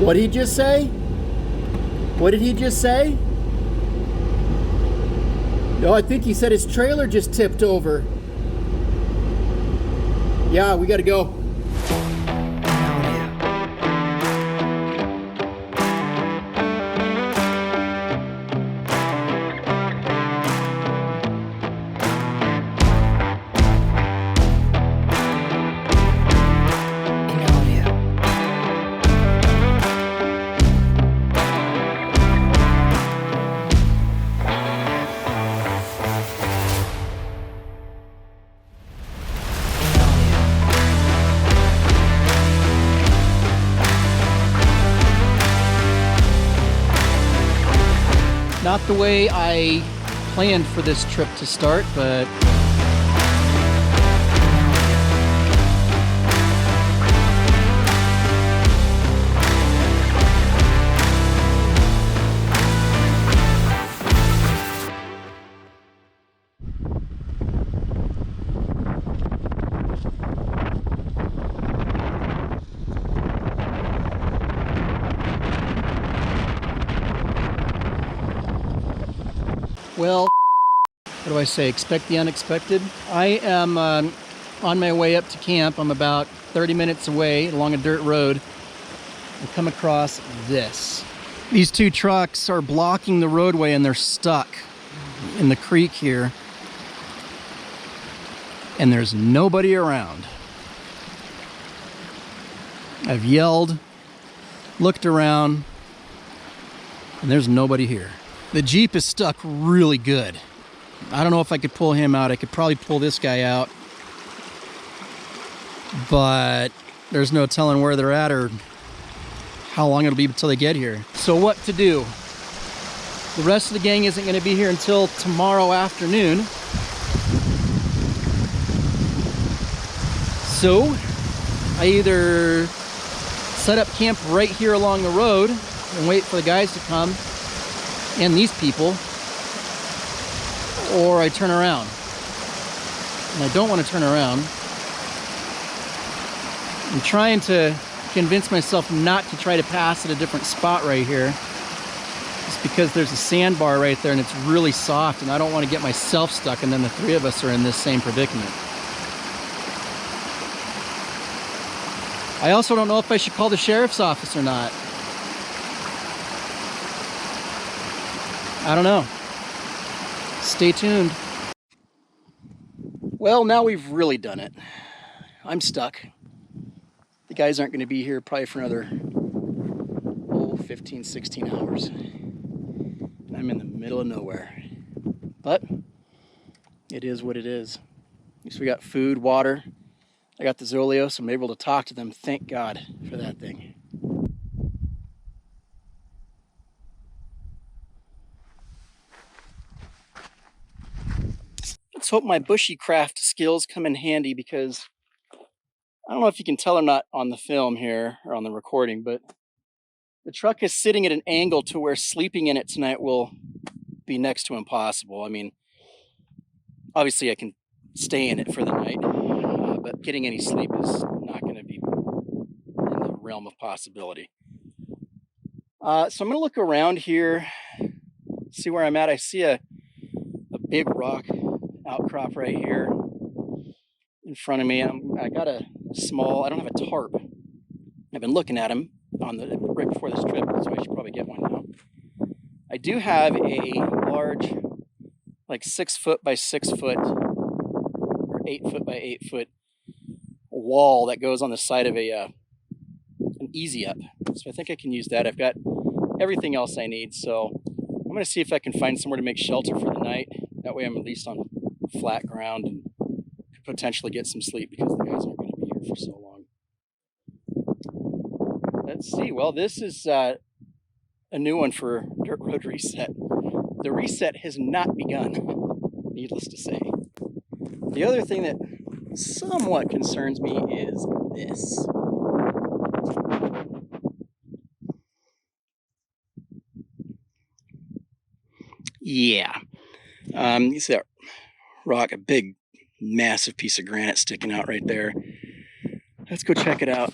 What did he just say? What did he just say? No, I think he said his trailer just tipped over. Yeah, we gotta go. Not the way I planned for this trip to start, but well, what do I say? Expect the unexpected. I am on my way up to camp. I'm about 30 minutes away along a dirt road and come across this. These two trucks are blocking the roadway and they're stuck in the creek here. And there's nobody around. I've yelled, looked around, and there's nobody here. The Jeep is stuck really good. I don't know if I could pull him out. I could probably pull this guy out, but there's no telling where they're at or how long it'll be until they get here. So what to do? The rest of the gang isn't going to be here until tomorrow afternoon. So I either set up camp right here along the road and wait for the guys to come and these people, or I turn around. And I don't want to turn around. I'm trying to convince myself not to try to pass at a different spot right here. Just because there's a sandbar right there and it's really soft and I don't want to get myself stuck and then the three of us are in this same predicament. I also don't know if I should call the sheriff's office or not. I don't know. Stay tuned. Well, now we've really done it. I'm stuck. The guys aren't going to be here probably for another 15, 16 hours. And I'm in the middle of nowhere. But it is what it is. At least we got food, water. I got the Zoleo, so I'm able to talk to them. Thank God for that thing. Let's hope my bushycraft skills come in handy, because I don't know if you can tell or not on the film here or on the recording, but the truck is sitting at an angle to where sleeping in it tonight will be next to impossible. I mean, obviously I can stay in it for the night, but getting any sleep is not going to be in the realm of possibility. So I'm going to look around here, see where I'm at. I see a big rock outcrop right here in front of me. I got a small, I don't have a tarp. I've been looking at them right before this trip, so I should probably get one now. I do have a large, like 6 foot by 6 foot, or 8 foot by 8 foot wall that goes on the side of an easy up. So I think I can use that. I've got everything else I need, so I'm going to see if I can find somewhere to make shelter for the night. That way I'm at least on flat ground and could potentially get some sleep, because the guys aren't going to be here for so long. Let's see. Well, this is a new one for Dirt Road Reset. The reset has not begun, needless to say. The other thing that somewhat concerns me is this. Yeah. You see that rock, a big, massive piece of granite sticking out right there. Let's go check it out.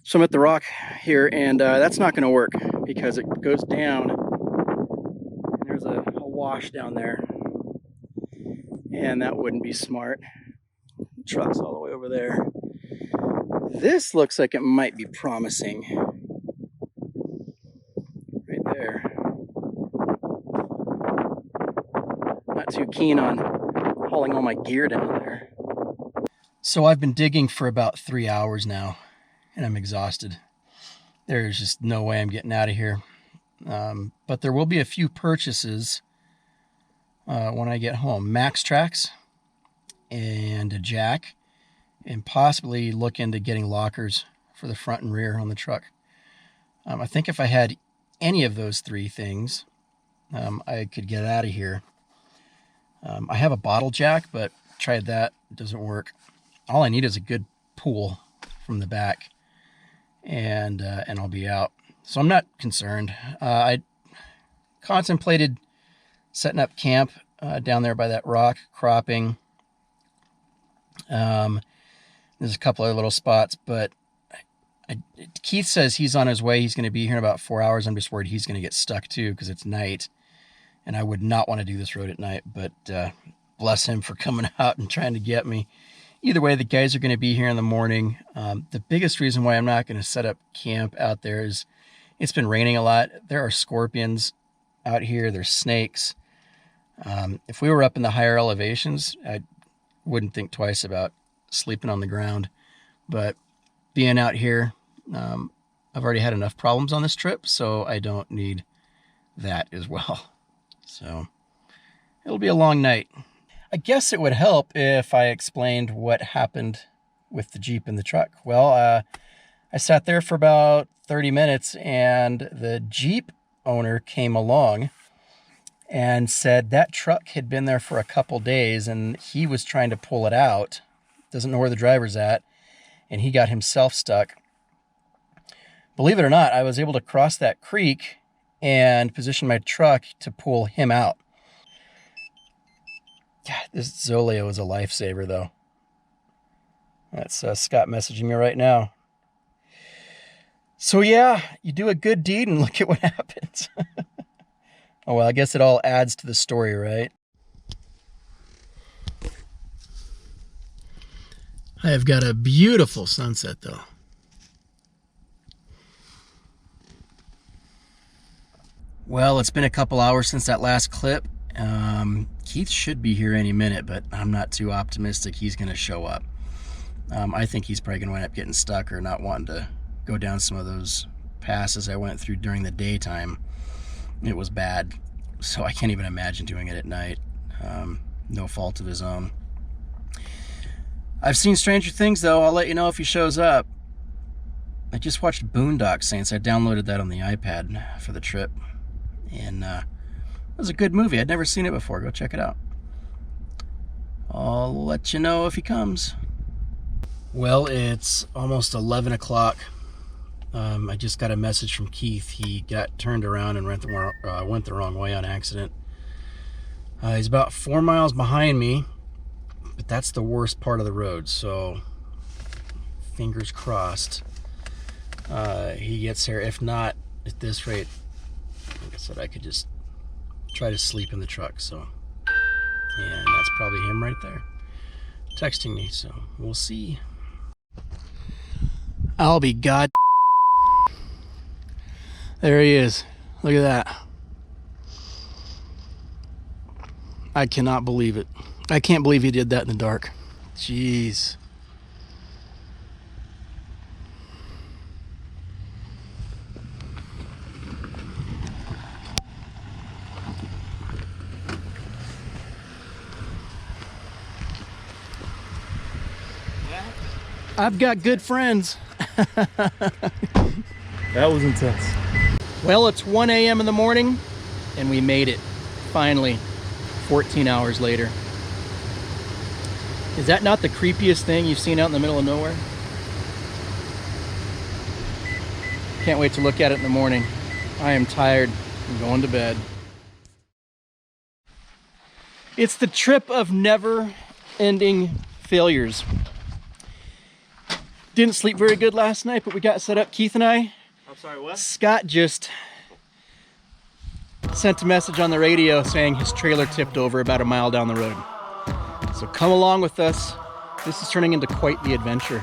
So I'm at the rock here, and that's not going to work because it goes down. And there's a wash down there, and that wouldn't be smart. The truck's all the way over there. This looks like it might be promising. Right there. Not too keen on hauling all my gear down there. So I've been digging for about 3 hours now, and I'm exhausted. There's just no way I'm getting out of here. But there will be a few purchases when I get home. Max tracks and a jack, and possibly look into getting lockers for the front and rear on the truck. I think if I had any of those three things, I could get out of here. I have a bottle jack, but tried that. It doesn't work. All I need is a good pull from the back, and I'll be out. So I'm not concerned. I contemplated setting up camp down there by that rock, cropping. There's a couple other little spots, but Keith says he's on his way. He's going to be here in about 4 hours. I'm just worried he's going to get stuck too because it's night, and I would not want to do this road at night, but bless him for coming out and trying to get me. Either way, the guys are going to be here in the morning. The biggest reason why I'm not going to set up camp out there is it's been raining a lot. There are scorpions out here. There's snakes. If we were up in the higher elevations, I wouldn't think twice about sleeping on the ground. But being out here, I've already had enough problems on this trip, so I don't need that as well. So it'll be a long night. I guess it would help if I explained what happened with the Jeep and the truck. Well, I sat there for about 30 minutes, and the Jeep owner came along and said that truck had been there for a couple days, and he was trying to pull it out. Doesn't know where the driver's at, and he got himself stuck. Believe it or not, I was able to cross that creek and position my truck to pull him out. God, this Zoleo is a lifesaver, though. That's Scott messaging me right now. So yeah, you do a good deed and look at what happens. Oh, well, I guess it all adds to the story, right? I have got a beautiful sunset, though. Well, it's been a couple hours since that last clip. Keith should be here any minute, but I'm not too optimistic he's going to show up. I think he's probably going to wind up getting stuck or not wanting to go down some of those passes I went through during the daytime. It was bad, so I can't even imagine doing it at night. No fault of his own. I've seen stranger things, though. I'll let you know if he shows up. I just watched Boondock Saints. I downloaded that on the iPad for the trip, and it was a good movie. I'd never seen it before. Go check it out. I'll let you know if he comes. Well, it's almost 11 o'clock. I just got a message from Keith. He got turned around and went the wrong way on accident. He's about 4 miles behind me, but that's the worst part of the road, so fingers crossed he gets here. If not, at this rate, like I said, I could just try to sleep in the truck. So, and that's probably him right there texting me, so we'll see. I'll be god. There he is. Look at that. I cannot believe it. I can't believe he did that in the dark. Jeez. I've got good friends. That was intense. Well, it's 1 a.m. in the morning, and we made it, finally, 14 hours later. Is that not the creepiest thing you've seen out in the middle of nowhere? Can't wait to look at it in the morning. I am tired. I'm going to bed. It's the trip of never-ending failures. Didn't sleep very good last night, but we got set up. Keith and I. I'm sorry, what? Scott just sent a message on the radio saying his trailer tipped over about a mile down the road. So come along with us. This is turning into quite the adventure.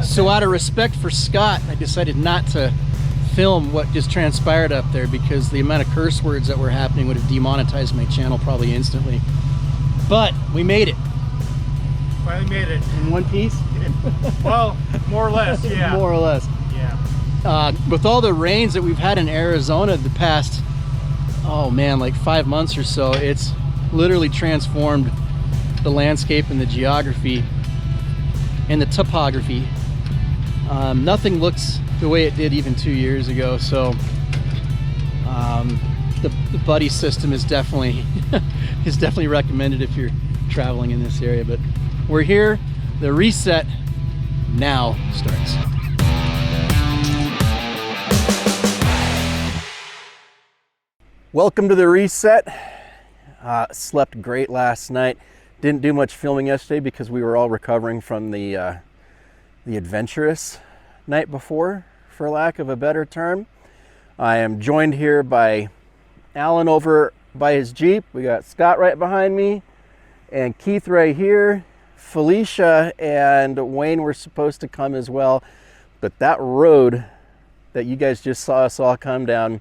So out of respect for Scott, I decided not to film what just transpired up there because the amount of curse words that were happening would have demonetized my channel probably instantly. But we made it. Finally made it. In one piece? Well, more or less, yeah. More or less. Yeah. With all the rains that we've had in Arizona the past, oh man, like 5 months or so, it's literally transformed the landscape and the geography and the topography. Nothing looks the way it did even 2 years ago, so the buddy system is definitely recommended if you're traveling in this area. But we're here. The reset now starts. Welcome to the reset. Slept great last night. Didn't do much filming yesterday because we were all recovering from the adventurous night before, for lack of a better term. I am joined here by Alan over by his Jeep. We got Scott right behind me and Keith right here. Felicia and Wayne were supposed to come as well, but that road that you guys just saw us all come down,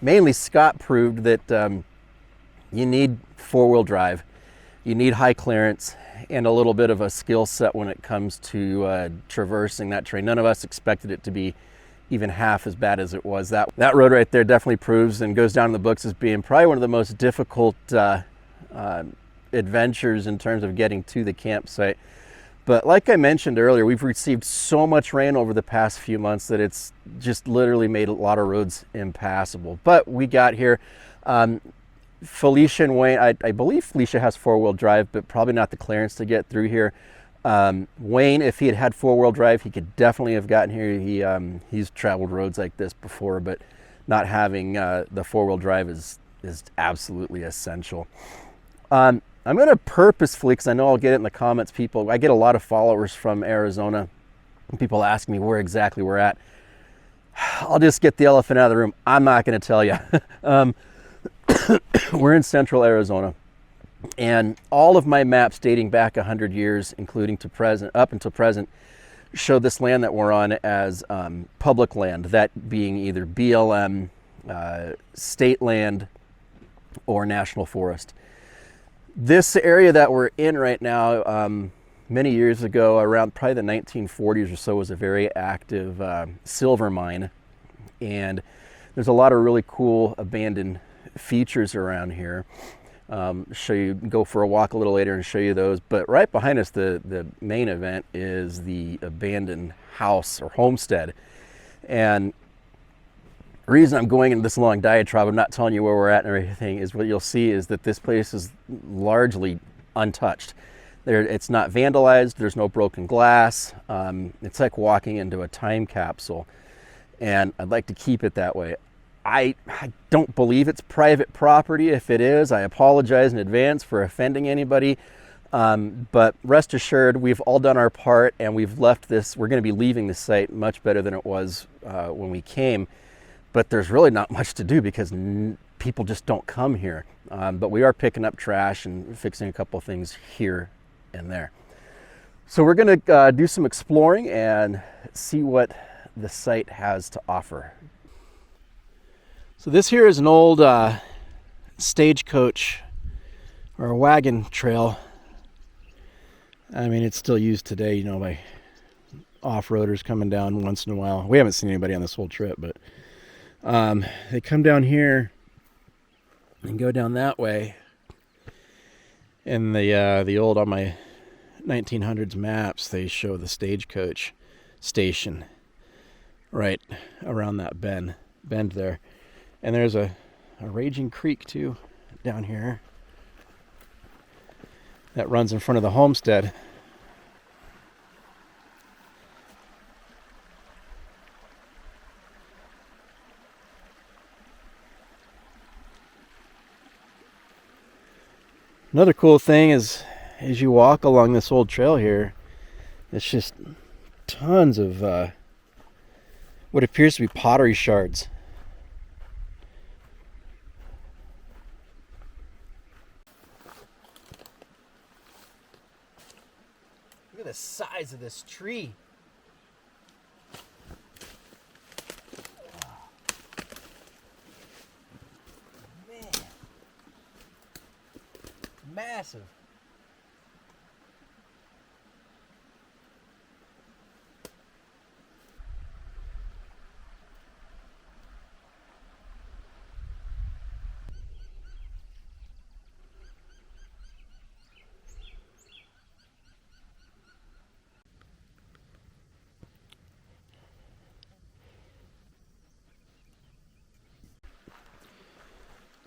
mainly Scott proved that you need four-wheel drive, you need high clearance, and a little bit of a skill set when it comes to traversing that terrain. None of us expected it to be even half as bad as it was. That road right there definitely proves and goes down in the books as being probably one of the most difficult adventures in terms of getting to the campsite. But like I mentioned earlier, we've received so much rain over the past few months that it's just literally made a lot of roads impassable. But we got here. Felicia and Wayne, I believe Felicia has four-wheel drive, but probably not the clearance to get through here. Wayne, if he had had four-wheel drive, he could definitely have gotten here. He's traveled roads like this before, but not having the four-wheel drive is absolutely essential. I'm going to purposefully, because I know I'll get it in the comments, I get a lot of followers from Arizona, and people ask me where exactly we're at. I'll just get the elephant out of the room. I'm not going to tell you. We're in central Arizona, and all of my maps dating back 100 years, including to present, up until present, show this land that we're on as public land, that being either BLM, state land, or national forest. This area that we're in right now, many years ago, around probably the 1940s or so, was a very active silver mine, and there's a lot of really cool abandoned features around here. Show you, go for a walk a little later and show you those. But right behind us, the main event is the abandoned house or homestead. And the reason I'm going into this long diatribe, I'm not telling you where we're at and everything, is what you'll see is that this place is largely untouched. It's not vandalized, there's no broken glass. It's like walking into a time capsule, and I'd like to keep it that way. I don't believe it's private property. If it is, I apologize in advance for offending anybody. But rest assured, we've all done our part, and we've left this. We're going to be leaving the site much better than it was when we came. But there's really not much to do because people just don't come here. But we are picking up trash and fixing a couple things here and there. So we're going to do some exploring and see what the site has to offer. So this here is an old stagecoach or a wagon trail. I mean, it's still used today, you know, by off-roaders coming down once in a while. We haven't seen anybody on this whole trip, but they come down here and go down that way. And the old, on my 1900's maps, they show the stagecoach station right around that bend there. And there's a raging creek too down here that runs in front of the homestead. Another cool thing is, as you walk along this old trail here, it's just tons of what appears to be pottery shards. Look at the size of this tree. Man. Massive.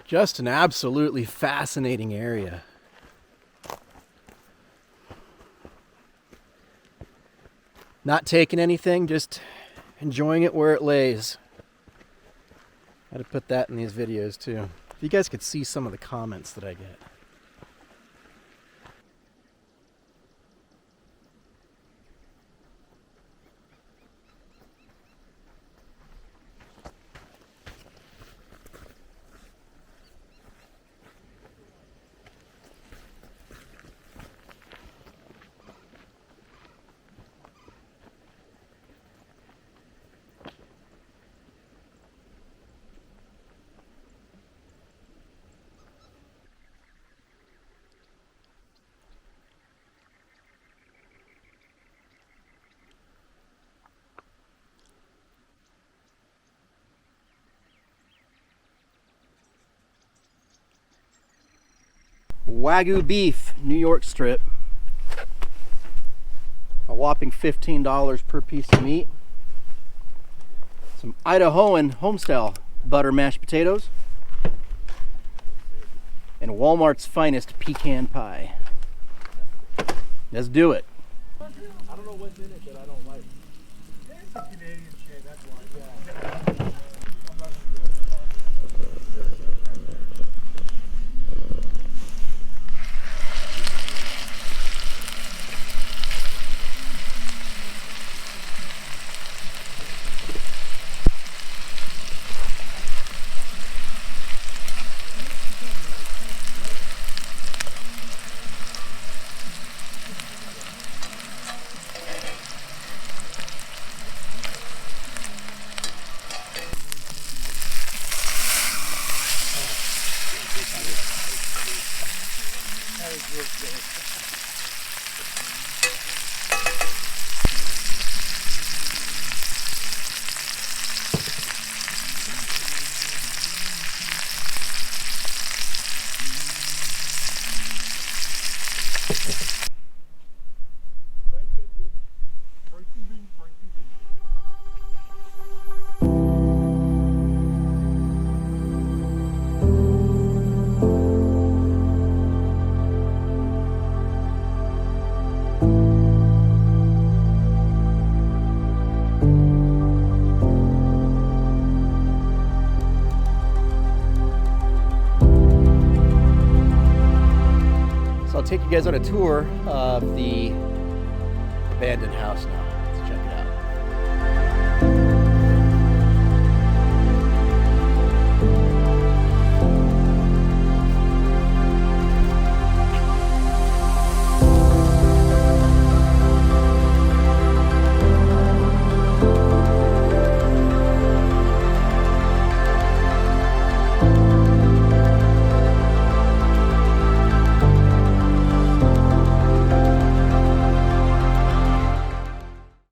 Just an absolutely fascinating area. Not taking anything, just enjoying it where it lays. I had to put that in these videos too. If you guys could see some of the comments that I get. Wagyu beef, New York strip. A whopping $15 per piece of meat. Some Idahoan homestyle butter mashed potatoes. And Walmart's finest pecan pie. Let's do it. I don't know what's in it that I don't like. It's a Canadian shit, that's why. Yeah. I'm not gonna do it. I'll take you guys on a tour of the abandoned house now.